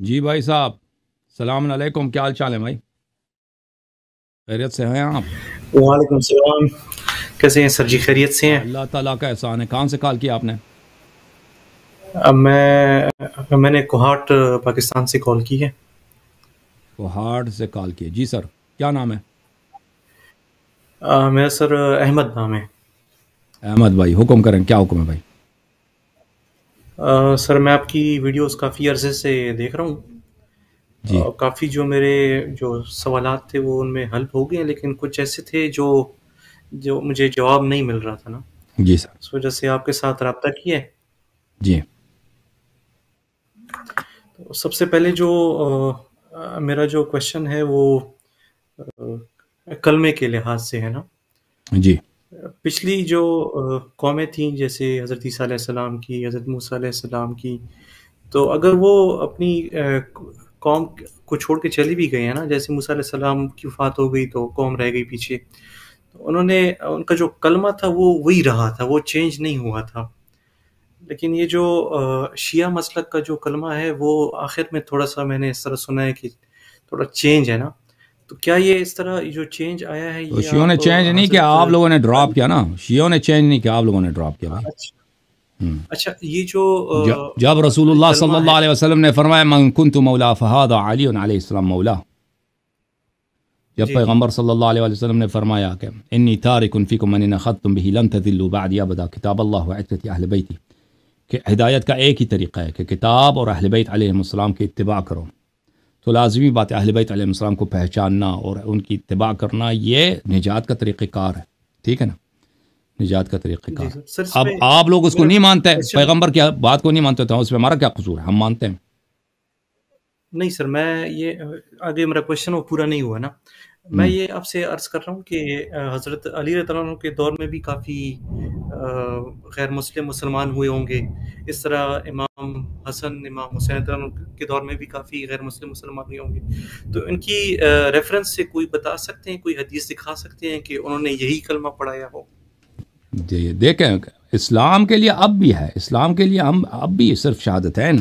جی بھائی صاحب، السلام علیکم، کیا حال چال ہے بھائی؟ خیریت سے ہیں آپ؟ وعلیکم السلام. کیسے ہیں سر جی؟ خیریت سے ہیں؟ اللہ تعالیٰ کا احسان ہے. کہاں سے کال کیا آپ نے؟ اب میں نے کوہاٹ پاکستان سے کال کی ہے. کوہاٹ سے کال کیے؟ جی سر، کیا نام ہے؟ میرا سر احمد نام ہے. احمد بھائی، حکم کریں، کیا حکم ہے بھائی؟ سر میں آپ کی ویڈیوز کافی عرصے سے دیکھ رہا ہوں. جی کافی جو میرے جو سوالات تھے وہ ان میں حل ہو گئے ہیں، لیکن کچھ ایسے تھے جو مجھے جواب نہیں مل رہا تھا نا. جی سر. اس وجہ سے آپ کے ساتھ رابطہ کیا ہے. جی تو سب سے پہلے جو میرا جو کوشچن ہے وہ کلمے کے لحاظ سے ہے نا. جی پچھلی جو قومیں تھیں، جیسے حضرت عیسیٰ علیہ السلام کی، حضرت موسیٰ علیہ السلام کی، تو اگر وہ اپنی قوم کو چھوڑ کے چلی بھی گئے ہیں نا، جیسے موسیٰ علیہ السلام کی وفات ہو گئی تو قوم رہ گئی پیچھے، تو ان کا جو کلمہ تھا وہ وہی رہا تھا، وہ چینج نہیں ہوا تھا. لیکن یہ جو شیعہ مسلک کا جو کلمہ ہے وہ آخر میں تھوڑا سا میں نے اس طرح سنا ہے کہ تھوڑا چینج ہے نا. تو کیا یہ اس طرح جو چینج آیا ہے تو یہ شیعوں نے آپ چینج نہیں کیا، حضرت آپ لوگوں نے ڈراپ علی؟ کیا نا. شیعوں نے چینج نہیں کیا، آپ لوگوں نے ڈراپ کیا بھائی. اچھا ہم. اچھا، یہ جو جب رسول اللہ صلی کلمہ ہے. اللہ علیہ وسلم نے فرمایا من کنت مولا فہذا علی علیہ السلام مولا، جب جی جی پیغمبر صلی اللہ علیہ وسلم نے فرمایا کہ انی تارک فیکم من ان اخذتم به لن تضلوا بعدی ابدا، کتاب اللہ وعترتی اہل بیتی، کہ ہدایت کا ایک ہی طریقہ ہے کہ کتاب اور اہل بیت علیہ السلام کی اتباع کرو. تو لازمی بات ہے اہل بیت علیہ السلام کو پہچاننا اور ان کی اتباع کرنا، یہ نجات کا طریقہ کار ہے. ٹھیک ہے نا، نجات کا طریقہ جی کار. سر اس اب میں آپ لوگ اس کو میرا نہیں مانتے، کوشچن. پیغمبر کی بات کو نہیں مانتے، تو اس میں ہمارا کیا قصور ہے؟ ہم مانتے ہیں. نہیں سر، میں یہ آگے میرا کوشچن وہ پورا نہیں ہوا نا. میں ہم. یہ آپ سے عرض کر رہا ہوں کہ حضرت علی رضی اللہ عنہ کے دور میں بھی کافی غیر مسلم مسلمان ہوئے ہوں گے. اس طرح امام حسن، امام حسین رضی اللہ عنہ کے دور میں بھی کافی غیر مسلم مسلمان ہوئے ہوں گے. تو ان کی ریفرنس سے کوئی بتا سکتے ہیں، کوئی حدیث دکھا سکتے ہیں کہ انہوں نے یہی کلمہ پڑھایا ہو؟ دیکھیں، اسلام کے لیے اب بھی ہے، اسلام کے لیے ہم اب بھی صرف شہادتین.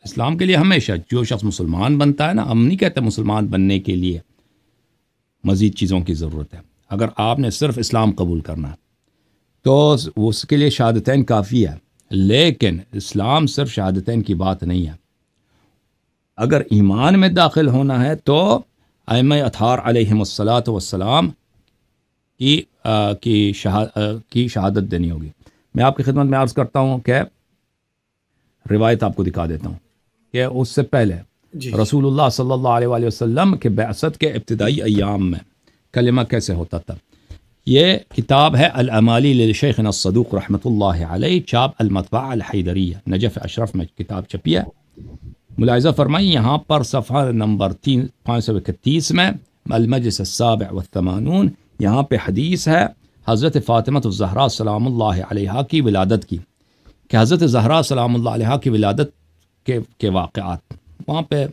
اسلام کے لیے ہمیشہ جو شخص مسلمان بنتا ہے نا، ہم نہیں کہتے مسلمان بننے کے لیے مزید چیزوں کی ضرورت ہے. اگر آپ نے صرف اسلام قبول کرنا ہے تو اس کے لیے شہادتین کافی ہے. لیکن اسلام صرف شہادتین کی بات نہیں ہے. اگر ایمان میں داخل ہونا ہے تو ائمہ اطہار علیہم الصلاۃ والسلام کی شہادت دینی ہوگی. میں آپ کی خدمت میں عرض کرتا ہوں کہ روایت آپ کو دکھا دیتا ہوں کہ اس سے پہلے جی جی رسول اللہ صلی اللہ علیہ وآلہ وسلم کے بعثت کے ابتدائی ایام میں کلمہ کیسے ہوتا تھا. یہ کتاب ہے الامالی لشیخنا الصدوق رحمۃ اللہ علیہ، چاپ المطبعہ الحیدریہ، نجف اشرف میں کتاب چھپی ہے. ملاحظہ فرمائیں یہاں پر صفحہ نمبر 531 میں المجلس السابع والثمانون، یہاں پہ حدیث ہے حضرت فاطمہ الزہرا سلام اللہ علیہا کی ولادت کی، کہ حضرت زہرا سلام اللہ علیہا کی ولادت کے واقعات وہاں پہ،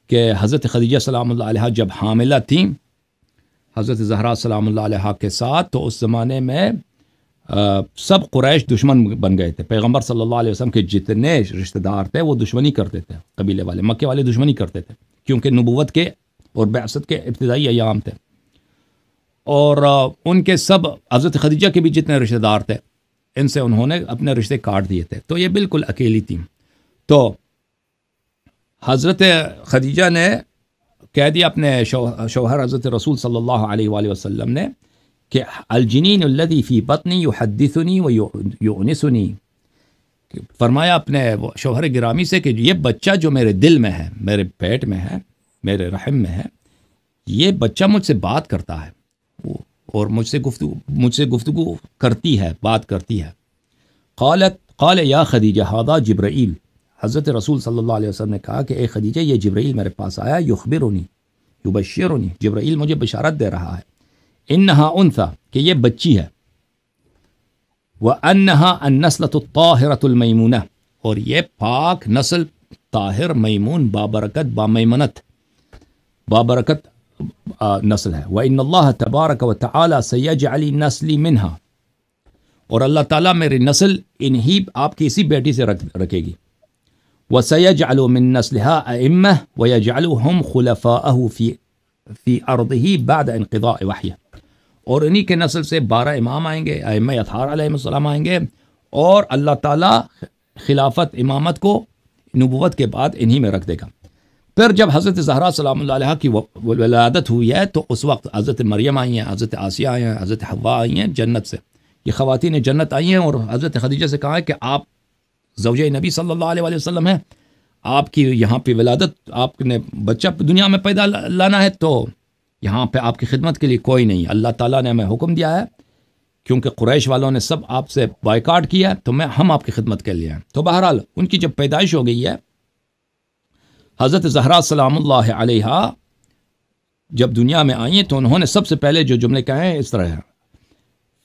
کہ حضرت خدیجہ سلام اللہ علیہا جب حاملہ تھیں حضرت زہرا سلام اللہ علیہا کے ساتھ، تو اس زمانے میں سب قریش دشمن بن گئے تھے. پیغمبر صلی اللہ علیہ وسلم کے جتنے رشتہ دار تھے وہ دشمنی کرتے تھے، قبیلے والے مکے والے دشمنی کرتے تھے، کیونکہ نبوت کے اور بعثت کے ابتدائی ایام تھے. اور ان کے سب حضرت خدیجہ کے بھی جتنے رشتہ دار تھے ان سے انہوں نے اپنے رشتے کاٹ دیے تھے. تو یہ بالکل اکیلی تھیں. تو حضرت خدیجہ نے کہہ دیا اپنے شوہر حضرت رسول صلی اللہ علیہ وآلہ وسلم نے کہ الجنین الذی فی بطنی یحدثنی و یؤنسنی، فرمایا اپنے شوہر گرامی سے کہ یہ بچہ جو میرے دل میں ہے، میرے پیٹ میں ہے، میرے رحم میں ہے، یہ بچہ مجھ سے بات کرتا ہے اور مجھ سے گفتگو کرتی ہے، بات کرتی ہے. قال یا خدیجہ ھذا جبرائیل، حضرت رسول صلی اللہ علیہ وسلم نے کہا کہ اے خدیجہ یہ جبرائیل میرے پاس آیا، یخبرنی یبشرنی، جبرائیل مجھے بشارت دے رہا ہے، انہا انثی، کہ یہ بچی ہے، وانہا النسلۃ الطاہرۃ المیمونہ، اور یہ پاک نسل طاہر میمون بابرکت بامیمنت بابرکت نسل ہے. وان اللہ تبارک و تعالی سیجعل نسلی منہا، اور اللہ تعالیٰ میری نسل انہی آپ کی اسی بیٹی سے رکھے گی. وسيجعل من نسلها أئمة ويجعلهم خلفاءه في أرضه بعد انقضاء وحيه. اور انہی کے نسل سے 12 امام آئیں گے، ائمہ اطہار علیہ السلام آئیں گے، اور اللہ تعالیٰ خلافت امامت کو نبوت کے بعد انہی میں رکھ دے گا۔ پھر جب حضرت زہرا سلام اللہ علیہ کی ولادت ہوئی ہے تو اس وقت حضرت مریم آئی ہیں، حضرت آسیہ آئی ہیں، حضرت حوا آئی ہیں جنت سے، یہ خواتین جنت آئی ہیں، اور حضرت خدیجہ سے کہا ہے کہ آپ زوجہ نبی صلی اللہ علیہ وسلم ہیں، آپ کی یہاں پہ ولادت، آپ نے بچہ دنیا میں پیدا لانا ہے، تو یہاں پہ آپ کی خدمت کے لیے کوئی نہیں۔ اللہ تعالیٰ نے ہمیں حکم دیا ہے، کیونکہ قریش والوں نے سب آپ سے بائیکاٹ کیا، تو ہم آپ کی خدمت کے لیے ہیں۔ تو بہرحال ان کی جب پیدائش ہو گئی ہے، حضرت زہرا سلام اللہ علیہ جب دنیا میں آئی ہیں تو انہوں نے سب سے پہلے جو جملے کہے ہیں اس طرح ہے،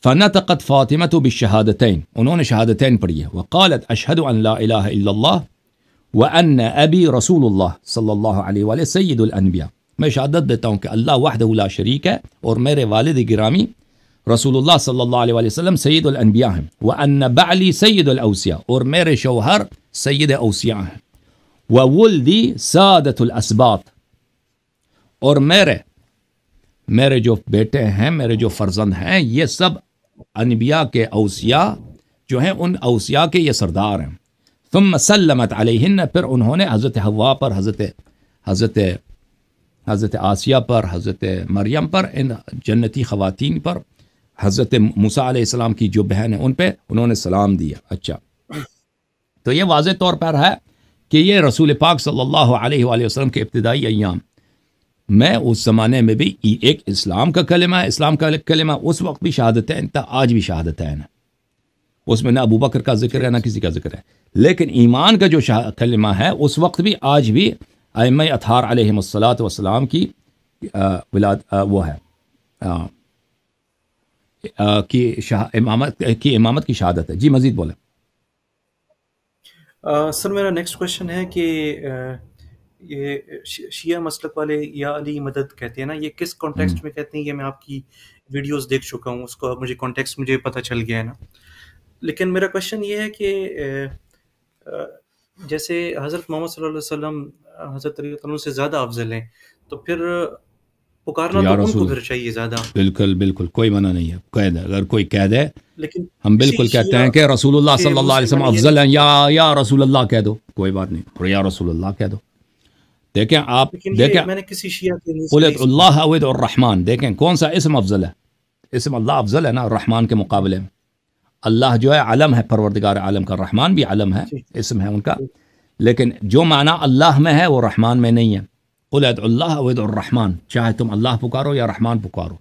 فنطقت فاطمۃ بالشہادتین، انہوں نے شہادتین پڑھی ہے، وقالت اشہد ان لا الہ الا اللہ وان ابی رسول اللہ صلی اللہ علیہ وآلہ سید الانبیاء، میں شہادت دیتا ہوں کہ اللہ وحدہ لا شریک ہے، اور میرے والد گرامی رسول اللہ صلی اللہ علیہ وآلہ وسلم سید الانبیاء ہیں، وان بعلی سید الاوصیاء، اور میرے شوہر سید اوصیاء ہیں، وولدی سادۃ الاسباط، اور میرے جو بیٹے ہیں، میرے جو فرزند ہیں، یہ سب انبیاء کے اوصیاء جو ہیں، ان اوصیاء کے یہ سردار ہیں۔ ثم سلمت علیہن، پھر انہوں نے حضرت حوا پر، حضرت آسیہ پر، حضرت مریم پر، ان جنتی خواتین پر، حضرت موسیٰ علیہ السلام کی جو بہن ہیں ان پہ انہوں نے سلام دیا۔ اچھا، تو یہ واضح طور پر ہے کہ یہ رسول پاک صلی اللہ علیہ وآلہ وسلم کے ابتدائی ایام میں اس زمانے میں بھی ایک اسلام کا کلمہ ہے، اسلام کا کلمہ اس وقت بھی شہادتین تھا، آج بھی شہادتین ہے، اس میں نہ ابو بکر کا ذکر ہے نہ کسی کا ذکر ہے، لیکن ایمان کا جو کلمہ ہے اس وقت بھی آج بھی ائمہ اطہار علیہم الصلاۃ والسلام کی وہ ہے کی امامت کی شہادت ہے۔ جی مزید بولیں۔ سر میرا نیکسٹ کوشچن ہے کہ یہ شیعہ مسلک والے یا علی مدد کہتے ہیں نا، یہ کس کانٹیکسٹ میں کہتے ہیں؟ یہ میں آپ کی ویڈیوز دیکھ چکا ہوں، اس کو مجھے کانٹیکسٹ مجھے پتہ چل گیا ہے نا، لیکن میرا کوشچن یہ ہے کہ جیسے حضرت محمد صلی اللہ علیہ وسلم حضرت علی عنہ سے زیادہ افضل ہیں، تو پھر پکارنا تو ان کو پھر چاہیے زیادہ۔ بالکل بالکل، کوئی منع نہیں ہے، کہہ دے، اگر کوئی کہہ دے لیکن ہم بالکل کہتے ہیں کہ رسول اللہ صلی اللہ علیہ وسلم افضل ہیں، یا رسول اللہ کہہ دو، کوئی بات نہیں، اور یا رسول اللہ کہہ دو۔ دیکھیں آپ دیکھیں، میں نے کسی شیعہ کے قل ادعوا اللہ او ادعوا الرحمن، دیکھیں کون سا اسم افضل ہے؟ اسم اللہ افضل ہے نا الرحمن کے مقابلے میں۔ اللہ جو ہے علم ہے، پروردگار عالم کا، رحمان بھی علم ہے، اسم ہے ان کا، لیکن جو معنی اللہ میں ہے وہ رحمان میں نہیں ہے۔ قل ادعوا اللہ او ادعوا الرحمن، چاہے تم اللہ پکارو یا رحمان پکارو،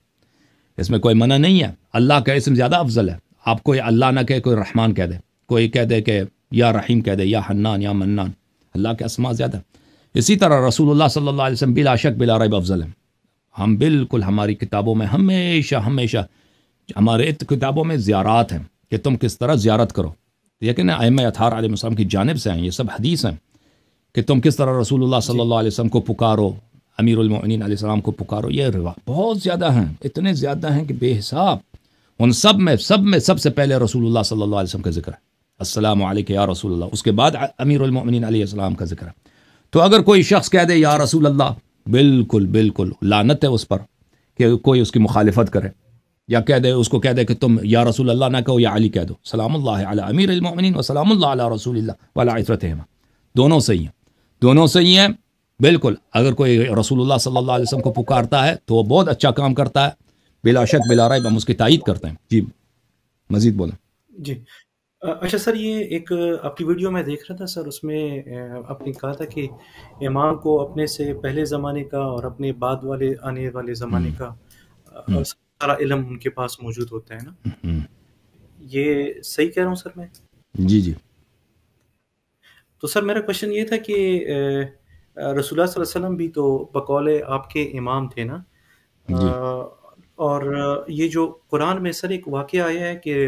اس میں کوئی منع نہیں ہے، اللہ کا اسم زیادہ افضل ہے۔ آپ کوئی اللہ نہ کہے، کوئی رحمان کہہ دے، کوئی کہہ دے کہ یا رحیم کہہ دے، یا حنان یا منان، اللہ کے اسماء زیادہ۔ اسی طرح رسول اللہ صلی اللہ علیہ وسلم بلا شک بلا ریب افضل ہیں۔ ہم بالکل ہماری کتابوں میں ہمیشہ ہمارے کتابوں میں زیارات ہیں کہ تم کس طرح زیارت کرو، لیکن ائمہ اطہار علیہ السلام کی جانب سے ہیں، یہ سب حدیث ہیں کہ تم کس طرح رسول اللہ صلی اللہ علیہ وسلم کو پکارو، امیر المؤمنین علیہ السلام کو پکارو۔ یہ روایت بہت زیادہ ہیں، اتنے زیادہ ہیں کہ بے حساب۔ ان سب میں سب سے پہلے رسول اللہ صلی اللہ علیہ وسلم کا ذکر ہے، السلام علیک یا رسول اللہ، اس کے بعد امیر المؤمنین علیہ السلام کا ذکر ہے۔ تو اگر کوئی شخص کہہ دے یا رسول اللہ، بالکل بالکل لعنت ہے اس پر کہ کوئی اس کی مخالفت کرے، یا اس کو کہہ دے کہ تم یا رسول اللہ نہ کہو، یا علی کہہ دو، سلام اللہ علی امیر المؤمنین و سلام اللہ علی رسول اللہ وعلی عترتہما، دونوں صحیح ہیں بالکل۔ اگر کوئی رسول اللہ صلی اللہ علیہ وسلم کو پکارتا ہے تو وہ بہت اچھا کام کرتا ہے، بلا شک بلا ریب ہم اس کی تائید کرتے ہیں۔ جی مزید بولیں۔ جی اچھا سر، یہ ایک آپ کی ویڈیو میں دیکھ رہا تھا سر، اس میں آپ نے کہا تھا کہ امام کو اپنے سے پہلے زمانے کا اور اپنے بعد والے آنے والے زمانے کا سارا علم ان کے پاس موجود ہوتا ہے نا، یہ صحیح کہہ رہا ہوں سر میں؟ جی تو سر میرا کوشچن یہ تھا کہ رسول اللہ صلی اللہ علیہ وسلم بھی تو بقول آپ کے امام تھے نا، اور یہ جو قرآن میں سر ایک واقعہ آیا ہے کہ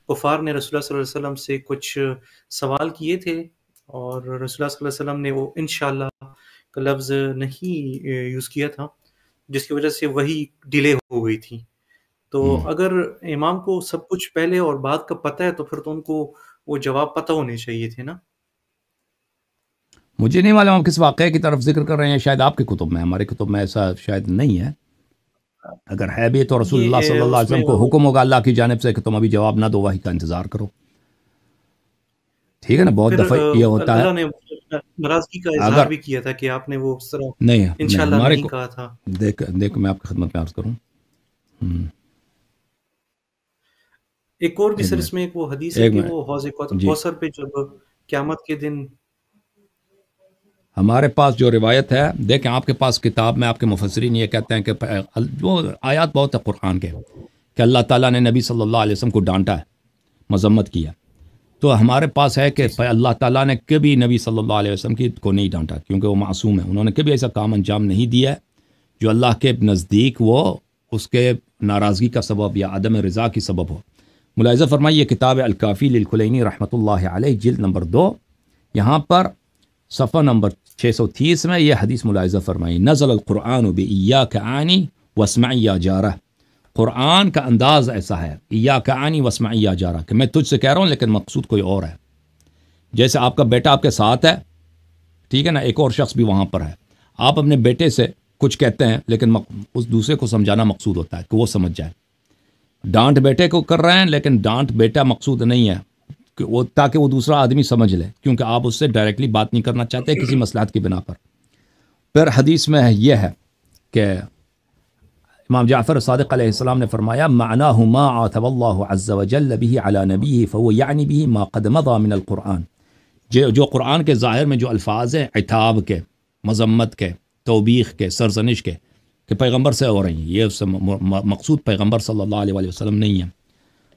کفار نے رسول اللہ صلی اللہ علیہ وسلم سے کچھ سوال کیے تھے، اور رسول اللہ صلی اللہ علیہ وسلم نے وہ انشاءاللہ کا لفظ نہیں یوز کیا تھا، جس کی وجہ سے وہی ڈیلے ہو گئی تھی۔ تو اگر امام کو سب کچھ پہلے اور بعد کا پتہ ہے تو پھر تو ان کو وہ جواب پتہ ہونے چاہیے تھے نا۔ مجھے نہیں معلوم آپ کس واقعے کی طرف ذکر کر رہے ہیں، شاید آپ کے کتب میں، ہمارے کتب میں ایسا شاید نہیں ہے، اگر ہے بھی تو رسول اللہ صلی اللہ علیہ اس میں وسلم کو حکم ہوگا اللہ کی جانب سے کہ تم ابھی جواب نہ دو، وحی کا انتظار کرو، ٹھیک ہے نا. بہت پھر دفعہ یہ ہوتا ہے. اللہ نے ناراضگی کا اظہار اگر بھی کیا تھا کہ آپ نے وہ اس طرح نہیں انشاءاللہ ہمارے نہیں کو کہا تھا. دیکھ میں آپ کی خدمت میں عرض کروں. ایک اور بھی ایک سر منٹ اس میں ایک وہ حدیث ہے ایک کہ منٹ وہ حوض جی، کوثر پہ جب قیامت کے دن ہمارے پاس جو روایت ہے، دیکھیں آپ کے پاس کتاب میں آپ کے مفسرین یہ کہتے ہیں کہ وہ آیات بہت ہے قرآن کے کہ اللہ تعالیٰ نے نبی صلی اللہ علیہ وسلم کو ڈانٹا ہے، مذمت کیا. تو ہمارے پاس ہے کہ اللہ تعالیٰ نے کبھی نبی صلی اللہ علیہ وسلم کو نہیں ڈانٹا، کیونکہ وہ معصوم ہے، انہوں نے کبھی ایسا کام انجام نہیں دیا ہے جو اللہ کے نزدیک وہ اس کے ناراضگی کا سبب یا عدم رضا کی سبب ہو. ملاحظہ فرمائیے یہ کتاب الکافی للکلینی رحمۃ اللہ علیہ جلد نمبر 2، یہاں پر صفحہ نمبر 630 میں یہ حدیث ملاحظہ فرمائیے. نزل القرآن بإیاک عنی واسمع یا جارہ. قرآن کا انداز ایسا ہے، ایاک عنی واسمع یا جارہ، کہ میں تجھ سے کہہ رہا ہوں لیکن مقصود کوئی اور ہے. جیسے آپ کا بیٹا آپ کے ساتھ ہے، ٹھیک ہے نا، ایک اور شخص بھی وہاں پر ہے، آپ اپنے بیٹے سے کچھ کہتے ہیں لیکن اس دوسرے کو سمجھانا مقصود ہوتا ہے کہ وہ سمجھ جائے. ڈانٹ بیٹے کو کر رہے ہیں لیکن ڈانٹ بیٹا مقصود نہیں ہے کہ وہ تاکہ وہ دوسرا آدمی سمجھ لے، کیونکہ آپ اس سے ڈائریکٹلی بات نہیں کرنا چاہتے کسی مصلحت کی بنا پر. پھر حدیث میں یہ ہے کہ امام جعفر صادق علیہ السلام نے فرمایا معناہ ما عاتب اللہ عز وجل به علی نبیہ فهو یعنی به ما قد مضى من القرآن. جو قرآن کے ظاہر میں جو الفاظ ہیں عتاب کے، مذمت کے، توبیخ کے، سرزنش کے، کہ پیغمبر سے ہو رہی ہیں، یہ اس سے مقصود پیغمبر صلی اللہ علیہ وسلم نہیں ہے.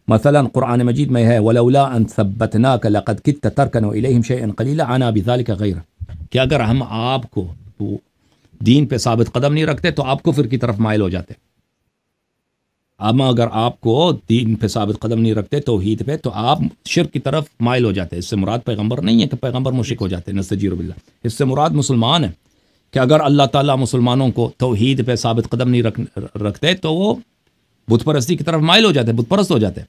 مثلا قرآن مجید میں ہے وَلَوْلَا أَن ثَبَّتْنَاكَ لَقَدْ كِدْتَ تَرْكَنُ إِلَيْهِمْ شَيْئًا قَلِيلًا عَنَا بِذَلِكَ غَيْرَ، کہ اگر ہم آپ کو دین پہ ثابت قدم نہیں رکھتے تو آپ کفر کی طرف مائل ہو جاتے. اما اگر آپ کو دین پہ ثابت قدم نہیں رکھتے توحید پہ تو آپ شرک کی طرف مائل ہو جاتے. اس سے مراد پیغمبر نہیں ہے کہ پیغمبر مشرک ہو جاتے، نستجیر باللہ. اس سے مراد مسلمان ہے کہ اگر اللہ تعالیٰ مسلمانوں کو توحید پہ ثابت قدم نہیں رکھتے تو وہ بت پرستی کی طرف مائل ہو جاتے، بت پرست ہو جاتے.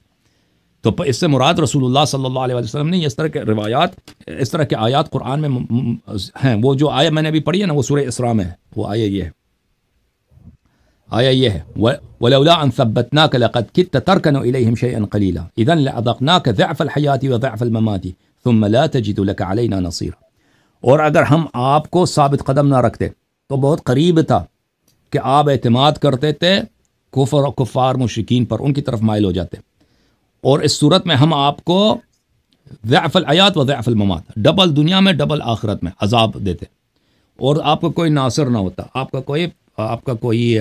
تو اس سے مراد رسول اللہ صلی اللہ علیہ وسلم نہیں. اس طرح کے روایات، اس طرح کے آیات قرآن میں ہیں. وہ جو آیت میں نے ابھی پڑھی ہے نا، وہ سورہ اسراء میں ہے، وہ آیت یہ ہے، آیت یہ ہے وَلَوْلَا أَن ثَبَّتْنَاكَ لَقَدْ كِدْتَ تَرْكَنُ إِلَيْهِمْ شَيْئًا قَلِيلًا إِذًا لَأَذَقْنَاكَ ضِعْفَ الْحَيَاةِ وَضِعْفَ الْمَمَاتِ ثُمَّ لَا تَجِدُ لَكَ عَلَيْنَا نَصِيرًا. اور اگر ہم آپ کو ثابت قدم نہ رکھتے تو بہت قریب تھا کہ آپ اعتماد کرتے تھے کفار مشرکین پر، ان کی طرف مائل ہو جاتے، اور اس صورت میں ہم آپ کو ضعف الحیات و ضعف الممات، ڈبل دنیا میں ڈبل آخرت میں عذاب دیتے، اور آپ کا کوئی ناصر نہ ہوتا، آپ کا کوئی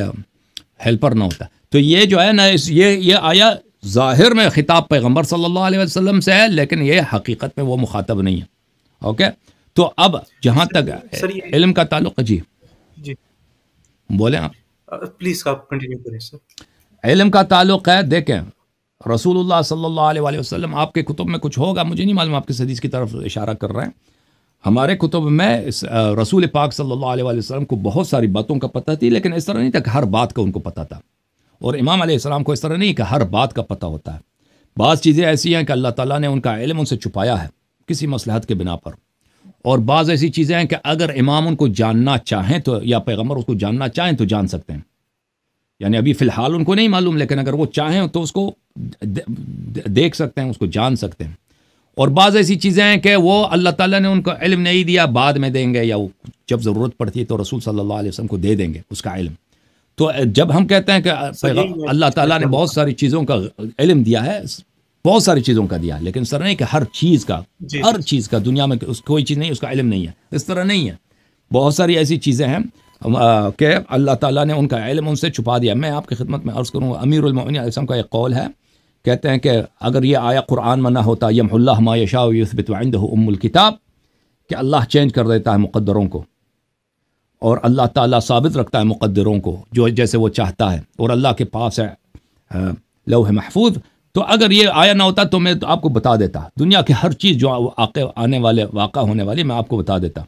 ہیلپر نہ ہوتا. تو یہ جو ہے نا، یہ آیا ظاہر میں خطاب پیغمبر صلی اللہ علیہ وسلم سے ہے، لیکن یہ حقیقت میں وہ مخاطب نہیں ہے. اوکے، تو اب جہاں تک علم کا تعلق، جی بولیں آپ، پلیز آپ کنٹینیو کریں سر. علم کا تعلق ہے، دیکھیں رسول اللہ صلی اللہ علیہ وسلم، آپ کے کتب میں کچھ ہوگا، مجھے نہیں معلوم آپ کس حدیث کی طرف اشارہ کر رہے ہیں. ہمارے کتب میں رسول پاک صلی اللہ علیہ وسلم کو بہت ساری باتوں کا پتہ تھی، لیکن اس طرح نہیں تھا کہ ہر بات کا ان کو پتہ تھا. اور امام علیہ السلام کو اس طرح نہیں کہ ہر بات کا پتہ ہوتا ہے. بعض چیزیں ایسی ہیں کہ اللہ تعالیٰ نے ان کا علم ان سے چھپایا ہے کسی مصلحت کے بنا پر، اور بعض ایسی چیزیں ہیں کہ اگر امام ان کو جاننا چاہیں تو، یا پیغمبر اس کو جاننا چاہیں تو جان سکتے ہیں. یعنی ابھی فی الحال ان کو نہیں معلوم، لیکن اگر وہ چاہیں تو اس کو دیکھ سکتے ہیں، اس کو جان سکتے ہیں. اور بعض ایسی چیزیں ہیں کہ وہ اللہ تعالیٰ نے ان کو علم نہیں دیا، بعد میں دیں گے، یا جب ضرورت پڑتی ہے تو رسول صلی اللہ علیہ وسلم کو دے دیں گے اس کا علم. تو جب ہم کہتے ہیں کہ اللہ تعالیٰ نے بہت ساری چیزوں کا علم دیا ہے، بہت ساری چیزوں کا دیا، لیکن اس طرح نہیں کہ ہر چیز کا دنیا میں کوئی چیز نہیں اس کا علم نہیں ہے، اس طرح نہیں ہے. بہت ساری ایسی چیزیں ہیں کہ اللہ تعالیٰ نے ان کا علم ان سے چھپا دیا. میں آپ کی خدمت میں عرض کروں، امیر المؤمنین علیہ السلام کا ایک قول ہے، کہتے ہیں کہ اگر یہ آیا قرآن میں نہ ہوتا یمحو اللہ ما یشاء ویثبت وعندہ ام الکتاب، کہ اللہ چینج کر دیتا ہے مقدروں کو، اور اللہ تعالیٰ ثابت رکھتا ہے مقدروں کو جو جیسے وہ چاہتا ہے، اور اللہ کے پاس ہے لوح محفوظ. تو اگر یہ آیا نہ ہوتا تو میں آپ کو بتا دیتا، دنیا کی ہر چیز جو واقع ہونے والی میں آپ کو بتا دیتا.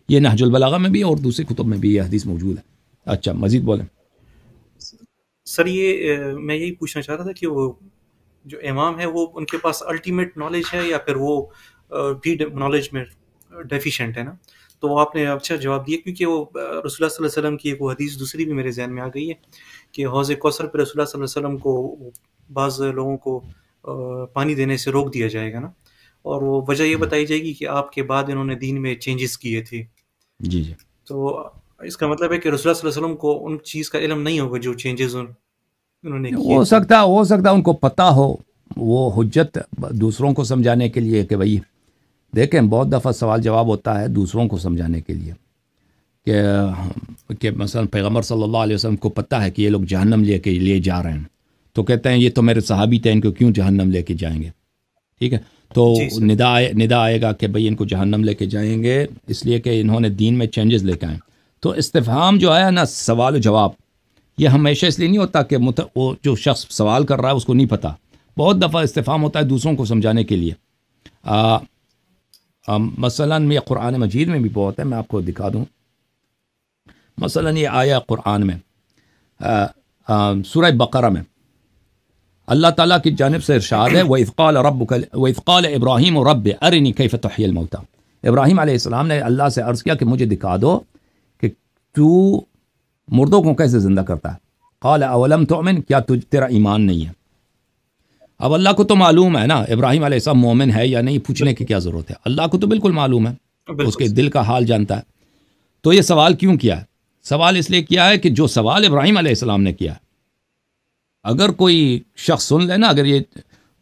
یہ نہج البلاغہ میں بھی اور دوسری کتب میں بھی یہ حدیث موجود ہے. اچھا مزید بولیں سر. یہ میں یہی پوچھنا چاہ رہا تھا کہ وہ جو امام ہے وہ ان کے پاس الٹیمیٹ نالج ہے یا پھر وہ بھی نالج میں ڈیفیشینٹ ہے نا؟ تو آپ نے اچھا جواب دیا، کیونکہ وہ رسول اللہ صلی اللہ علیہ وسلم کی ایک وہ حدیث دوسری بھی میرے ذہن میں آ گئی ہے کہ حوض کوثر پہ رسول اللہ صلی اللہ علیہ وسلم کو بعض لوگوں کو پانی دینے سے روک دیا جائے گا نا، اور وہ وجہ یہ بتائی جائے گی کہ آپ کے بعد انہوں نے دین میں چینجز کیے تھے. جی جی. تو اس کا مطلب ہے کہ رسول اللہ صلی اللہ علیہ وسلم کو ان چیز کا علم نہیں ہوگا جو چینجز انہوں نے کیے. ہو سکتا ان کو پتہ ہو، وہ حجت دوسروں کو سمجھانے کے لیے کہ بھائی دیکھیں بہت دفعہ سوال جواب ہوتا ہے دوسروں کو سمجھانے کے لیے کہ مثلا پیغمبر صلی اللہ علیہ وسلم کو پتہ ہے کہ یہ لوگ جہنم لے جا رہے ہیں، تو کہتے ہیں یہ تو میرے صحابی تھے، ان کو کیوں جہنم لے کے جائیں گے. ٹھیک ہے، تو ندا آئے گا کہ بھئی ان کو جہنم لے کے جائیں گے اس لیے کہ انہوں نے دین میں چینجز لے کے آئیں. تو استفہام جو ہے نا، سوال و جواب، یہ ہمیشہ اس لیے نہیں ہوتا کہ وہ جو شخص سوال کر رہا ہے اس کو نہیں پتہ. بہت دفعہ استفہام ہوتا ہے دوسروں کو سمجھانے کے لیے. مثلا یہ قرآن مجید میں بھی بہت ہے، میں آپ کو دکھا دوں. مثلا یہ آیا قرآن میں سورہ بقرہ میں اللہ تعالیٰ کی جانب سے ارشاد ہے وَإِذْ قَالَ إِبْرَاهِيمُ رَبِّ أَرِنِي كَيْفَ تُحْيِي الْمَوْتَى. ابراہیم علیہ السلام نے اللہ سے عرض کیا کہ مجھے دکھا دو کہ تو مردوں کو کیسے زندہ کرتا ہے. قال اولم تؤمن، کیا تیرا ایمان نہیں ہے؟ اب اللہ کو تو معلوم ہے نا ابراہیم علیہ السلام مومن ہے یا نہیں، پوچھنے کی کیا ضرورت ہے، اللہ کو تو بالکل معلوم ہے، اس کے دل کا حال جانتا ہے. تو یہ سوال کیوں کیا ہے؟ سوال اس لیے کیا ہے کہ جو سوال ابراہیم علیہ السلام نے کیا ہے، اگر کوئی شخص سن لے نا، اگر یہ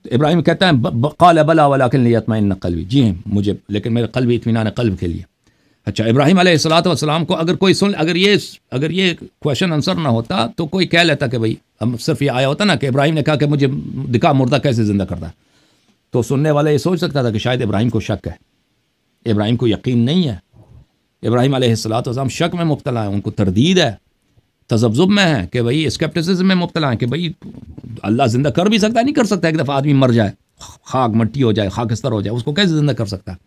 ابراہیم کہتا ہے قال بلا ولکن لیطمئن قلبی، جی ہیں مجھے لیکن میرے قلب اطمینان قلب کے لیے. اچھا، ابراہیم علیہ الصلوۃ والسلام کو اگر کوئی سن، اگر یہ کویشچن آنسر نہ ہوتا تو کوئی کہہ لیتا کہ بھائی صرف یہ آیا ہوتا نا کہ ابراہیم نے کہا کہ مجھے دکھا مردہ کیسے زندہ کرتا ہے، تو سننے والا یہ سوچ سکتا تھا کہ شاید ابراہیم کو شک ہے، ابراہیم کو یقین نہیں ہے. ابراہیم علیہ الصلوۃ والسلام شک میں مبتلا ہیں، ان کو تردید ہے، تذبذب میں ہے کہ بھائی اسکیپٹسزم میں مبتلا ہیں کہ بھائی اللہ زندہ کر بھی سکتا ہے، نہیں کر سکتا، ایک دفعہ آدمی مر جائے، خاک مٹی ہو جائے، خاکستر ہو جائے، اس کو کیسے زندہ کر سکتا ہے.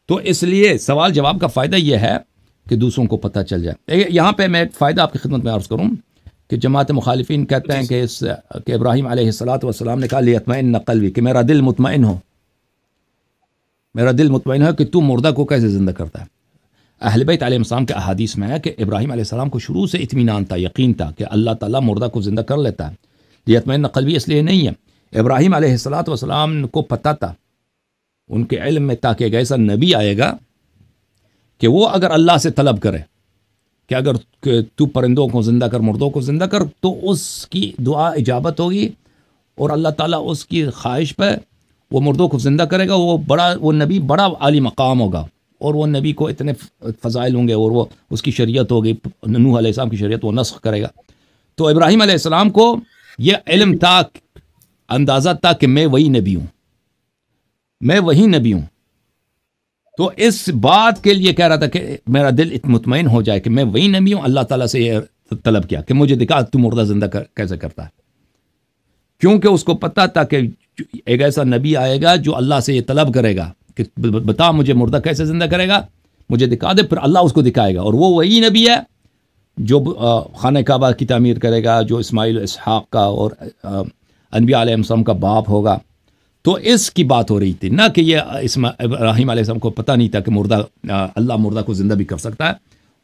تو اس لیے سوال جواب کا فائدہ یہ ہے کہ دوسروں کو پتہ چل جائے. یہاں پہ میں ایک فائدہ آپ کی خدمت میں عرض کروں کہ جماعت مخالفین کہتے ہیں کہ ابراہیم علیہ الصلوۃ والسلام نے کہا لیطمئن قلبی، کہ میرا دل مطمئن ہو، میرا دل مطمئن ہے کہ تو مردہ کو کیسے زندہ کرتا ہے. اہل بیت علیہ السلام کے احادیث میں ہے کہ ابراہیم علیہ السلام کو شروع سے اطمینان تھا، یقین تھا کہ اللہ تعالیٰ مردہ کو زندہ کر لیتا ہے. لیطمئن قلبی اس لیے نہیں ہے، ابراہیم علیہ الصلوۃ والسلام کو پتہ تھا، ان کے علم میں تھا کہ ایک ایسا نبی آئے گا کہ وہ اگر اللہ سے طلب کرے کہ اگر تو پرندوں کو زندہ کر، مردوں کو زندہ کر، تو اس کی دعا اجابت ہوگی اور اللہ تعالیٰ اس کی خواہش پہ وہ مردوں کو زندہ کرے گا. وہ نبی بڑا عالی مقام ہوگا اور وہ نبی کو اتنے فضائل ہوں گے اور وہ اس کی شریعت ہوگی، نوح علیہ السلام کی شریعت وہ نسخ کرے گا. تو ابراہیم علیہ السلام کو یہ علم تھا، اندازہ تھا کہ میں وہی نبی ہوں، میں وہی نبی ہوں. تو اس بات کے لیے کہہ رہا تھا کہ میرا دل مطمئن ہو جائے کہ میں وہی نبی ہوں. اللہ تعالیٰ سے یہ طلب کیا کہ مجھے دکھا تو مردہ زندہ کیسے کرتا ہے، کیونکہ اس کو پتہ تھا کہ ایک ایسا نبی آئے گا جو اللہ سے یہ طلب کرے گا کہ بتا مجھے مردہ کیسے زندہ کرے گا، مجھے دکھا دے. پھر اللہ اس کو دکھائے گا، اور وہ وہی نبی ہے جو خانہ کعبہ کی تعمیر کرے گا، جو اسماعیل اسحاق کا اور انبیاء علیہ السلام کا باپ ہوگا. تو اس کی بات ہو رہی تھی، نہ کہ یہ ابراہیم علیہ السلام کو پتہ نہیں تھا کہ اللہ مردہ کو زندہ بھی کر سکتا ہے،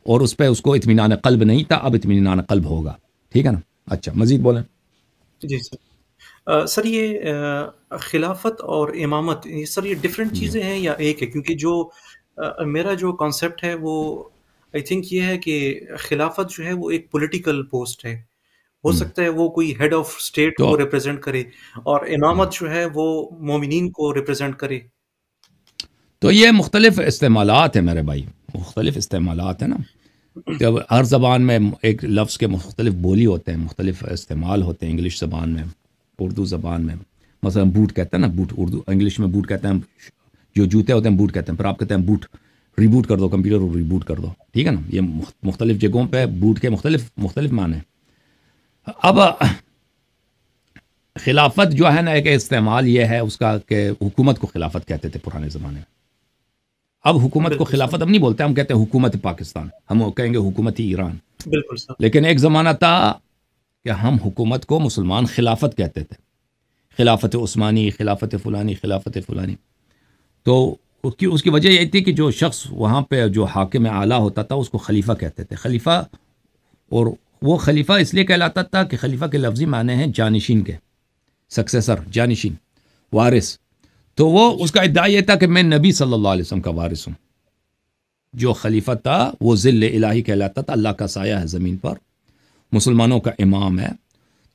اور اس پہ اس کو اطمینان قلب نہیں تھا. اب اطمینان قلب ہوگا. ٹھیک ہے نا؟ اچھا، مزید بولیں. جی سر یہ خلافت اور امامت، سر یہ ڈفرینٹ چیزیں ہیں یا ایک ہے؟ کیونکہ جو میرا جو کانسیپٹ ہے وہ آئی تھنک یہ ہے کہ خلافت جو ہے وہ ایک پولیٹیکل پوسٹ ہے، ہو سکتا ہے وہ کوئی ہیڈ آف اسٹیٹ کو ریپرزینٹ کرے، اور امامت جو ہے وہ مومنین کو ریپرزینٹ کرے. تو یہ مختلف استعمالات ہیں میرے بھائی، مختلف استعمالات ہیں نا. جب ہر زبان میں ایک لفظ کے مختلف بولی ہوتے ہیں، مختلف استعمال ہوتے ہیں. انگلش زبان میں، اردو زبان میں مثلا بوٹ کہتے ہیں نا، بوٹ اردو انگلش میں بوٹ کہتے ہیں، جو جوتے ہوتے ہیں بوٹ کہتے ہیں. پھر آپ کہتے ہیں بوٹ ریبوٹ کر دو، کمپیوٹر کو ریبوٹ کر دو. ٹھیک ہے نا؟ یہ مختلف جگہوں پہ بوٹ کے مختلف معنی. اب خلافت جو ہے نا، ایک استعمال یہ ہے اس کا کہ حکومت کو خلافت کہتے تھے پرانے زمانے میں. اب حکومت کو خلافت ہم نہیں بولتے، ہم کہتے ہیں حکومت پاکستان، ہم کہیں گے حکومت ایران. بالکل سر. لیکن ایک زمانہ تھا کہ ہم حکومت کو مسلمان خلافت کہتے تھے، خلافت عثمانی، خلافت فلانی، خلافت فلانی. تو اس کی وجہ یہ تھی کہ جو شخص وہاں پہ جو حاکم اعلیٰ ہوتا تھا اس کو خلیفہ کہتے تھے. خلیفہ، اور وہ خلیفہ اس لیے کہلاتا تھا کہ خلیفہ کے لفظی معنی ہیں جانشین کے، سکسیسر، جانشین، وارث. تو وہ اس کا ادعا یہ تھا کہ میں نبی صلی اللہ علیہ وسلم کا وارث ہوں. جو خلیفہ تھا وہ ذل الہی کہلاتا تھا، اللہ کا سایہ ہے زمین پر، مسلمانوں کا امام ہے.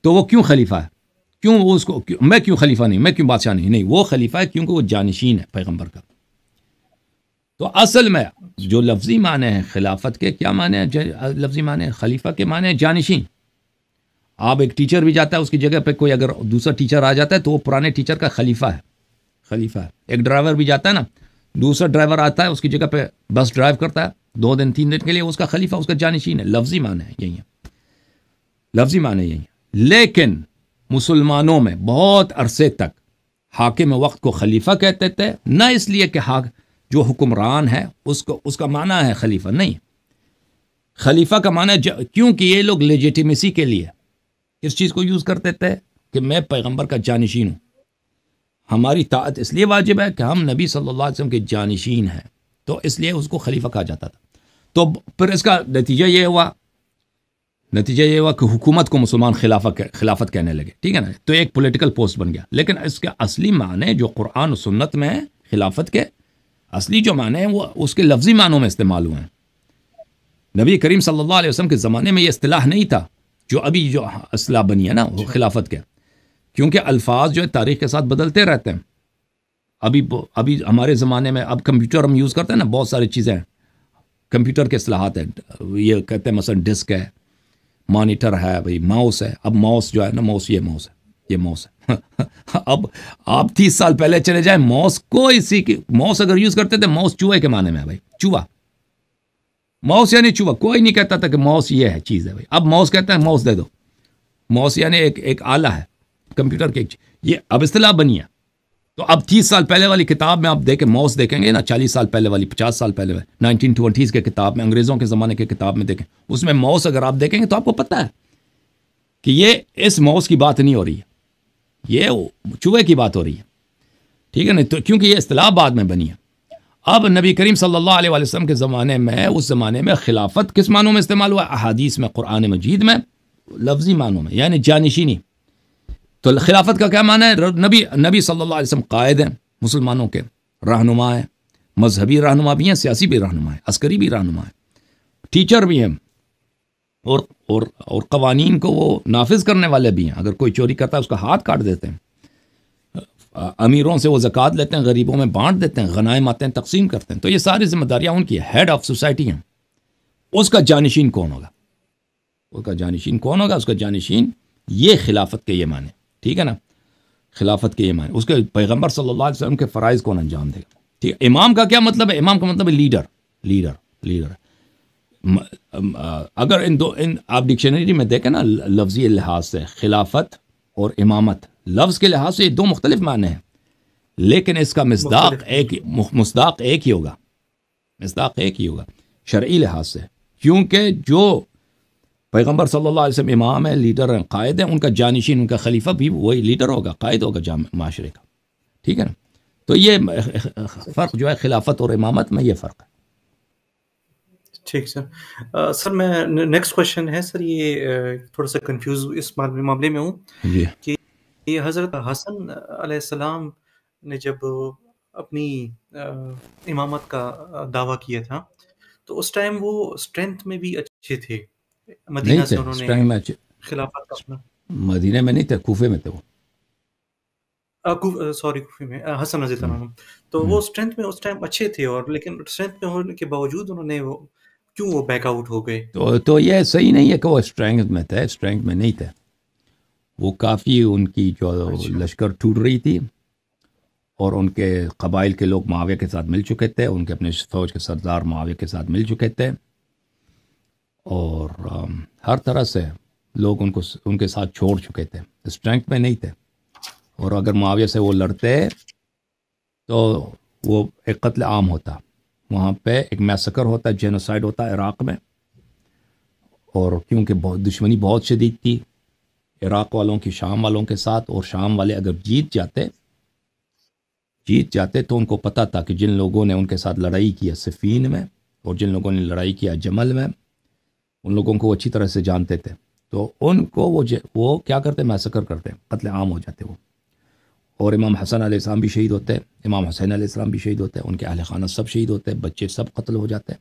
تو وہ کیوں خلیفہ ہے؟ کیوں وہ اس کو میں کیوں خلیفہ نہیں، میں کیوں بادشاہ نہیں؟ نہیں، وہ خلیفہ ہے کیونکہ وہ جانشین ہے پیغمبر کا. تو اصل میں جو لفظی معنی ہے خلافت کے، کیا معنی ہے لفظی معنی ہے خلیفہ کے؟ معنی ہے جانشین. آپ ایک ٹیچر بھی جاتا ہے، اس کی جگہ پہ کوئی اگر دوسرا ٹیچر آ جاتا ہے تو وہ پرانے ٹیچر کا خلیفہ ہے، خلیفہ ہے. ایک ڈرائیور بھی جاتا ہے نا، دوسرا ڈرائیور آتا ہے اس کی جگہ پہ بس ڈرائیو کرتا ہے 2 دن 3 دن کے لیے، اس کا خلیفہ، اس کا جانشین ہے. لفظی معنی ہے یہی ہے، لفظی معنی یہی ہے. لیکن مسلمانوں میں بہت عرصے تک حاکم وقت کو خلیفہ کہتے تھے، نہ اس لیے کہ جو حکمران ہے اس کا معنی ہے خلیفہ، نہیں. خلیفہ کا معنی کیونکہ یہ لوگ لیجیٹیمیسی کے لیے اس چیز کو یوز کرتے تھے کہ میں پیغمبر کا جانشین ہوں، ہماری طاعت اس لیے واجب ہے کہ ہم نبی صلی اللہ علیہ وسلم کے جانشین ہیں، تو اس لیے اس کو خلیفہ کہا جاتا تھا. تو پھر اس کا نتیجہ یہ ہوا کہ حکومت کو مسلمان خلافت کہنے لگے، ٹھیک ہے نا. تو ایک پولیٹیکل پوسٹ بن گیا. لیکن اس کے اصلی معنی جو قرآن و سنت میں ہے خلافت کے، اصلی جو معنی ہیں وہ اس کے لفظی معنوں میں استعمال ہوئے ہیں. نبی کریم صلی اللہ علیہ وسلم کے زمانے میں یہ اصطلاح نہیں تھا جو ابھی جو اصطلاح بنی ہے نا وہ خلافت کے، کیونکہ الفاظ جو ہے تاریخ کے ساتھ بدلتے رہتے ہیں. ابھی ہمارے زمانے میں اب کمپیوٹر ہم یوز کرتے ہیں نا، بہت ساری چیزیں ہیں کمپیوٹر کے اصطلاحات ہیں. یہ کہتے ہیں مثلا ڈسک ہے، مانیٹر ہے، بھائی ماؤس ہے. اب ماؤس جو ہے نا، ماؤس ہے، یہ ماؤس ہے. اب آپ 30 سال پہلے چلے جائیں، ماؤس ماؤس اگر یوز کرتے تھے، ماؤس چوہے کے معنی میں ہے بھائی، چوہا. ماؤس یعنی چوہا، کوئی نہیں کہتا تھا کہ ماؤس یہ ہے چیز ہے بھائی. اب ماؤس کہتے ہیں ماؤس دے دو. ماؤس یعنی ایک آلہ ہے کمپیوٹر کے، یہ اب اصطلاح بنی ہے. تو اب 30 سال پہلے والی کتاب میں آپ ماؤس دیکھیں گے نا، 40 سال پہلے والی، 50 سال پہلے والی 1920s کے کتاب میں، انگریزوں کے زمانے کے کتاب میں دیکھیں، اس میں ماؤس اگر آپ دیکھیں گے تو آپ کو پتہ ہے کہ یہ اس ماؤس کی بات نہیں ہو رہی ہے، یہ چوہے کی بات ہو رہی ہے، ٹھیک ہے نا. تو کیونکہ یہ اصطلاح بعد میں بنی ہے. اب نبی کریم صلی اللہ علیہ وسلم کے زمانے میں، اس زمانے میں خلافت کس معنوں میں استعمال ہوا؟ احادیث میں، قرآن مجید میں لفظی معنوں میں، یعنی جانشینی. تو خلافت کا کیا معنی ہے؟ نبی صلی اللہ علیہ وسلم قائد ہیں مسلمانوں کے، رہنما ہیں، مذہبی رہنما بھی ہیں، سیاسی بھی رہنما ہیں، عسکری بھی رہنما ہیں، ٹیچر بھی ہیں، اور قوانین کو وہ نافذ کرنے والے بھی ہیں. اگر کوئی چوری کرتا ہے اس کا ہاتھ کاٹ دیتے ہیں، امیروں سے وہ زکوٰۃ لیتے ہیں، غریبوں میں بانٹ دیتے ہیں، غنائم آتے ہیں تقسیم کرتے ہیں. تو یہ ساری ذمہ داریاں ان کی، ہیڈ آف سوسائٹی ہیں. اس کا جانشین کون ہوگا؟ اس کا جانشین یہ خلافت کے یہ معنی، ٹھیک ہے نا، خلافت کے یہ معنی. اس کے پیغمبر صلی اللہ علیہ وسلم کے فرائض کون انجام دے گا؟ ٹھیک ہے. امام کا کیا مطلب ہے؟ امام کا مطلب ہے لیڈر. اگر ان آپ ڈکشنری میں دیکھیں نا، لفظی لحاظ سے خلافت اور امامت لفظ کے لحاظ سے یہ 2 مختلف معنی ہیں، لیکن اس کا مصداق ایک ہی ہوگا شرعی لحاظ سے. کیونکہ جو پیغمبر صلی اللہ علیہ وسلم امام ہے، لیڈر ہیں، قائد ہیں، ان کا جانشین، ان کا خلیفہ بھی وہی لیڈر ہوگا، قائد ہوگا معاشرے کا، ٹھیک ہے نا. تو یہ فرق جو ہے خلافت اور امامت میں، یہ فرق ہے. ٹھیک سر. سر میں نیکسٹ کوشچن ہے سر، یہ تھوڑا سا کنفیوز اس معاملے میں ہوں جی. کہ یہ حضرت حسن علیہ السلام نے جب اپنی امامت کا دعویٰ کیا تھا تو اس ٹائم وہ اسٹرینتھ میں بھی اچھے تھے، مدینہ سے انہوں نے خلافت کا اپنا، مدینہ میں نہیں تھے، کوفے میں تھے وہ، کوفے میں، حسن رضی اللہ عنہ. تو وہ اسٹرینتھ میں اس ٹائم اچھے تھے، اور لیکن اسٹرینتھ میں ہونے کے باوجود انہوں نے کیوں وہ بیک آؤٹ ہو گئے؟ تو یہ صحیح نہیں ہے کہ وہ اسٹرینتھ میں تھے، اسٹرینتھ میں نہیں تھے. وہ کافی ان کی جو لشکر ٹوٹ رہی تھی، اور ان کے قبائل کے لوگ معاویہ کے ساتھ مل چکے تھے، ان کے اپنے فوج کے سردار معاویہ کے ساتھ مل چکے تھے، اور ہر طرح سے لوگ ان کے ساتھ چھوڑ چکے تھے، اسٹرینتھ میں نہیں تھے. اور اگر معاویہ سے وہ لڑتے تو وہ ایک قتل عام ہوتا، وہاں پہ ایک میسکر ہوتا، جینوسائیڈ ہوتا عراق میں. اور کیونکہ دشمنی بہت شدید تھی عراق والوں کی شام والوں کے ساتھ، اور شام والے اگر جیت جاتے جیت جاتے تو ان کو پتہ تھا کہ جن لوگوں نے ان کے ساتھ لڑائی کیا صفین میں اور جن لوگوں نے لڑائی کیا جمل میں، ان لوگوں کو وہ اچھی طرح سے جانتے تھے، تو ان کو وہ کیا کرتے، میسکر کرتے، قتل عام ہو جاتے وہ. اور امام حسن علیہ السلام بھی شہید ہوتے، امام حسین علیہ السلام بھی شہید ہوتے، ان کے اہل خانہ سب شہید ہوتے، بچے سب قتل ہو جاتے.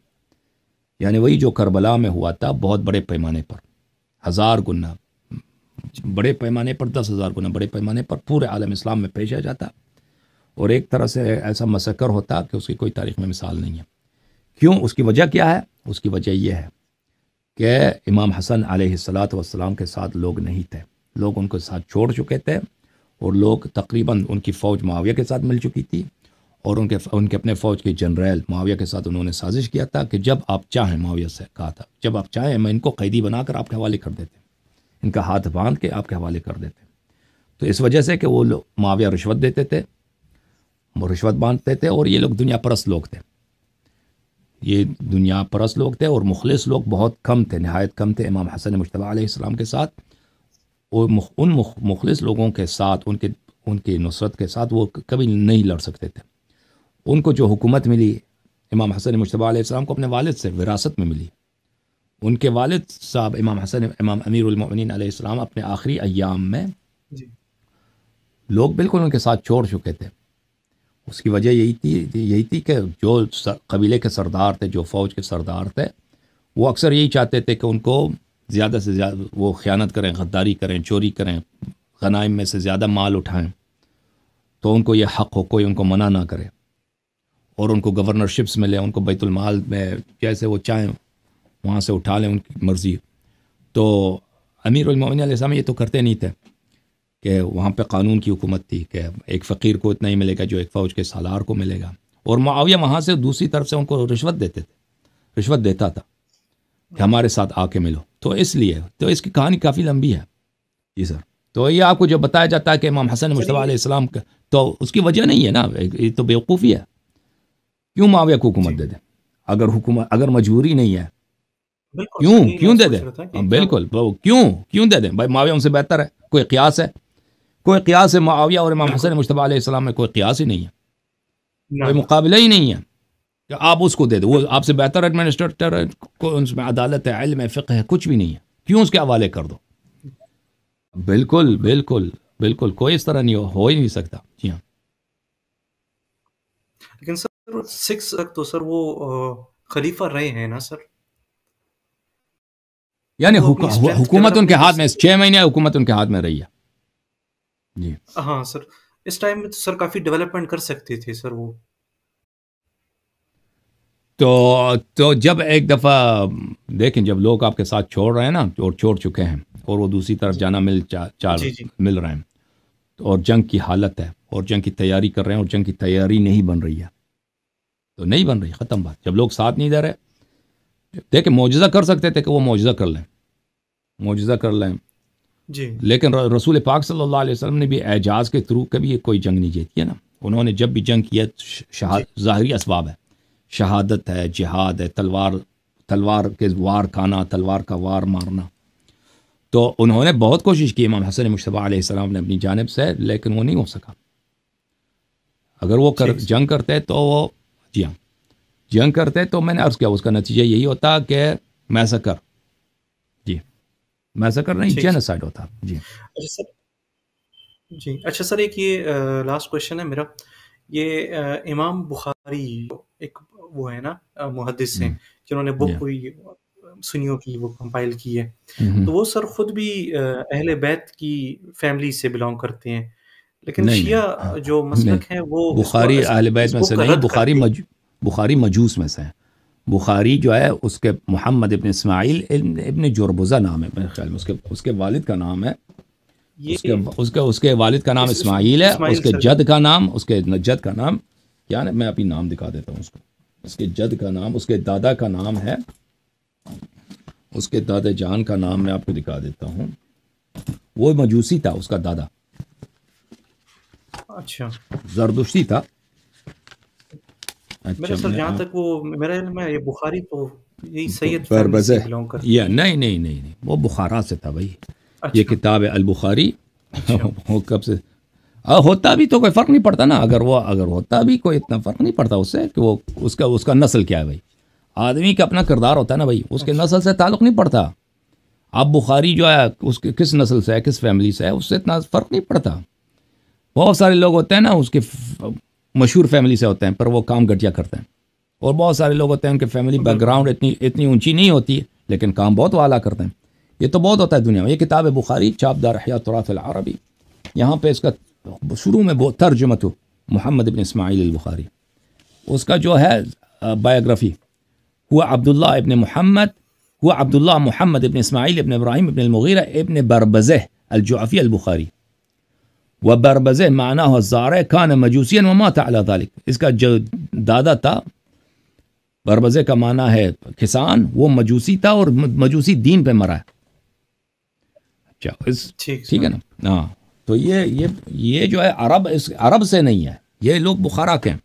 یعنی وہی جو کربلا میں ہوا تھا بہت بڑے پیمانے پر، 1000 گنا بڑے پیمانے پر، 10,000 گنا بڑے پیمانے پر پورے عالم اسلام میں پیش آ جاتا، اور ایک طرح سے ایسا مسکر ہوتا کہ اس کی کوئی تاریخ میں مثال نہیں ہے. کیوں؟ اس کی وجہ کیا ہے؟ اس کی وجہ یہ ہے کہ امام حسن علیہ السلام کے ساتھ لوگ نہیں تھے، لوگ ان کے ساتھ چھوڑ چکے تھے، اور لوگ تقریباً ان کی فوج معاویہ کے ساتھ مل چکی تھی، اور ان کے اپنے فوج کے جنرل معاویہ کے ساتھ انہوں نے سازش کیا تھا کہ جب آپ چاہیں، معاویہ سے کہا تھا جب آپ چاہیں میں ان کو قیدی بنا کر آپ کے حوالے کر دیتے، ان کا ہاتھ باندھ کے آپ کے حوالے کر دیتے. تو اس وجہ سے کہ وہ لوگ معاویہ رشوت دیتے تھے، وہ رشوت باندھتے تھے، اور یہ لوگ دنیا پرست لوگ تھے، یہ دنیا پرست لوگ تھے، اور مخلص لوگ بہت کم تھے، نہایت کم تھے امام حسن مجتبی علیہ السلام کے ساتھ. اور ان مخلص لوگوں کے ساتھ، ان کی نصرت کے ساتھ وہ کبھی نہیں لڑ سکتے تھے. ان کو جو حکومت ملی امام حسن مجتبی علیہ السلام کو اپنے والد سے وراثت میں ملی. ان کے والد صاحب امام حسن، امام امیر المؤمنین علیہ السلام، اپنے آخری ایام میں لوگ بالکل ان کے ساتھ چھوڑ چکے تھے. اس کی وجہ یہی تھی کہ جو قبیلے کے سردار تھے، جو فوج کے سردار تھے، وہ اکثر یہی چاہتے تھے کہ ان کو زیادہ سے زیادہ وہ خیانت کریں، غداری کریں، چوری کریں، غنائم میں سے زیادہ مال اٹھائیں، تو ان کو یہ حق ہو، کوئی ان کو منع نہ کرے، اور ان کو گورنرشپس ملے، ان کو بیت المال میں جیسے وہ چاہیں وہاں سے اٹھا لیں ان کی مرضی. تو امیر المؤمنین علیہ السلام یہ تو کرتے نہیں تھے کہ وہاں پہ قانون کی حکومت تھی کہ ایک فقیر کو اتنا ہی ملے گا جو ایک فوج کے سالار کو ملے گا. اور معاویہ وہاں سے دوسری طرف سے ان کو رشوت دیتا تھا کہ ہمارے ساتھ آ کے ملو. تو اس لیے تو اس کی کہانی کافی لمبی ہے. جی سر. تو یہ آپ کو جو بتایا جاتا ہے کہ امام حسن مجتبی علیہ السلام کا، تو اس کی وجہ نہیں ہے نا، یہ تو بیوقوفی ہے. کیوں معاویہ کو حکومت دے دیں اگر مجبوری نہیں ہے؟ کیوں دے دیں؟ بالکل کیوں دے دیں بھائی؟ معاویہ ان سے بہتر ہے. کوئی قیاس ہے معاویہ اور امام حسن مجتبی علیہ السلام میں؟ کوئی قیاس ہی نہیں ہے، کوئی مقابلہ ہی نہیں ہے کہ آپ اس کو دے دیں. وہ آپ سے بہتر ایڈمنسٹریٹر ہے، اس میں عدالت ہے، علم ہے، فقہ ہے، کچھ بھی نہیں ہے. کیوں اس کے حوالے کر دو؟ بالکل کوئی اس طرح نہیں ہو ہی نہیں سکتا. جی ہاں. لیکن سر 6 تک تو سر وہ خلیفہ رہے ہیں نا سر، یعنی حکومت ان کے ہاتھ میں 6 مہینے حکومت ان کے ہاتھ میں رہی ہے. جی ہاں سر، اس ٹائم میں تو سر کافی ڈیولپمنٹ کر سکتے تھے سر وہ. تو جب ایک دفعہ دیکھیں، جب لوگ آپ کے ساتھ چھوڑ رہے ہیں نا، اور چھوڑ چکے ہیں، اور وہ دوسری طرف جانا مل رہے ہیں، اور جنگ کی حالت ہے، اور جنگ کی تیاری کر رہے ہیں، اور جنگ کی تیاری نہیں بن رہی ہے، تو نہیں بن رہی، ختم بات. جب لوگ ساتھ نہیں دے رہے، دیکھیں معجزہ کر سکتے تھے کہ وہ معجزہ کر لیں جی، لیکن رسول پاک صلی اللہ علیہ وسلم نے بھی اعجاز کے تھرو کبھی کوئی جنگ نہیں جیتی ہے نا. انہوں نے جب بھی جنگ کی ہے، ظاہری اسباب ہے، شہادت ہے، جہاد ہے، تلوار کے وار کھانا، تلوار کا وار مارنا. تو انہوں نے بہت کوشش کی امام حسن مجتبی علیہ السلام نے اپنی جانب سے، لیکن وہ نہیں ہو سکا. اگر وہ جنگ کرتے تو وہ جنگ کرتے تو میں نے عرض کیا اس کا نتیجہ یہی ہوتا کہ میسکر نہیں، جینوسائیڈ ہوتا. اچھا سر، ایک یہ لاسٹ کوشچن ہے میرا. یہ امام بخاری ایک وہ ہے نا محدث ہیں جنہوں نے بک کوئی سنیوں کی وہ کمپائل کی ہے، تو وہ سر خود بھی اہل بیت کی فیملی سے بلانگ کرتے ہیں، لیکن شیعہ جو مسلک ہیں وہ بخاری اہل بیت میں سے نہیں، بخاری مجوس میں سے ہیں. بخاری جو ہے اس کے محمد ابن اسماعیل ابن جربزہ نام ہے میرے خیال میں، اس کے والد کا نام ہے، اس کے والد کا نام اسماعیل ہے، اس کے جد کا نام کیا ہے؟ میں ابھی نام دکھا دیتا ہوں اس کے جد کا نام، اس کے دادا کا نام ہے، اس کے دادا جان کا نام میں آپ کو دکھا دیتا ہوں. وہ مجوسی تھا، اس کا دادا اچھا زردشتی تھا. میرا سر جہاں تک وہ میرا علم ہے، یہ بخاری تو یہی سید فیملی سے بلانگ کرتی ہے. نہیں، وہ بخارا سے تھا بھائی. یہ کتاب ہے البخاری. وہ کب سے ہوتا بھی تو کوئی فرق نہیں پڑتا نا، اگر ہوتا بھی کوئی اتنا فرق نہیں پڑتا اس سے کہ وہ اس کا نسل کیا ہے بھائی. آدمی کا اپنا کردار ہوتا ہے نا بھائی، اس کے نسل سے تعلق نہیں پڑتا. اب بخاری جو ہے اس کے کس نسل سے ہے، کس فیملی سے ہے، اس سے اتنا فرق نہیں پڑتا. بہت سارے لوگ ہوتے ہیں نا اس کے مشہور فیملی سے ہوتے ہیں پر وہ کام گھٹیا کرتے ہیں، اور بہت سارے لوگ ہوتے ہیں ان کے فیملی بیک گراؤنڈ اتنی اونچی نہیں ہوتی لیکن کام بہت والا کرتے ہیں. یہ تو بہت ہوتا ہے دنیا میں. یہ کتاب ہے بخاری، چاپ دار احیاء تراث العربی. یہاں پہ اس کا شروع میں ترجمۃ محمد ابن اسماعیل البخاری، اس کا جو ہے بایوگرافی، ہوا عبداللہ ابن محمد، هو عبد الله محمد ابن اسماعیل ابن ابراہیم ابن المغیرہ ابن بربزہ الجعفی البخاری. وبربزہ معناه الزارع كان مجوسيا ومات على ذلك. اس کا جو دادا تھا، بربزہ کا معنی ہے کسان، وہ مجوسی تھا اور مجوسی دین پہ مرا ہے. اچھا ٹھیک ہے نا. ہاں تو یہ جو ہے عرب سے نہیں ہے، یہ لوگ بخارا کے ہیں.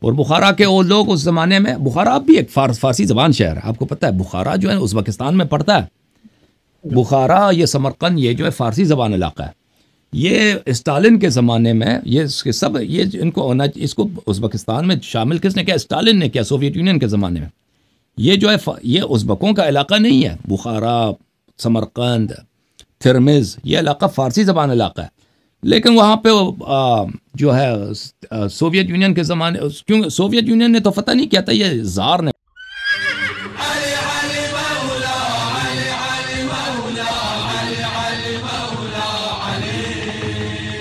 اور بخارا کے وہ لوگ اس زمانے میں، بخارا اب بھی ایک فارسی زبان شہر ہے، آپ کو پتہ ہے. بخارا جو ہے ازبکستان میں پڑتا ہے. بخارا، یہ سمرقند، یہ جو ہے فارسی زبان علاقہ ہے. یہ اسٹالن کے زمانے میں یہ ان کو اس کو ازبکستان میں شامل کس نے کیا؟ اسٹالن نے کیا، سوویت یونین کے زمانے میں. یہ جو ہے یہ ازبکوں کا علاقہ نہیں ہے. بخارا، سمرقند، ترمز، یہ علاقہ فارسی زبان علاقہ ہے. لیکن وہاں پہ جو ہے سوویت یونین کے زمانے، کیونکہ سوویت یونین نے تو فتح نہیں کیا تھا، یہ زار نے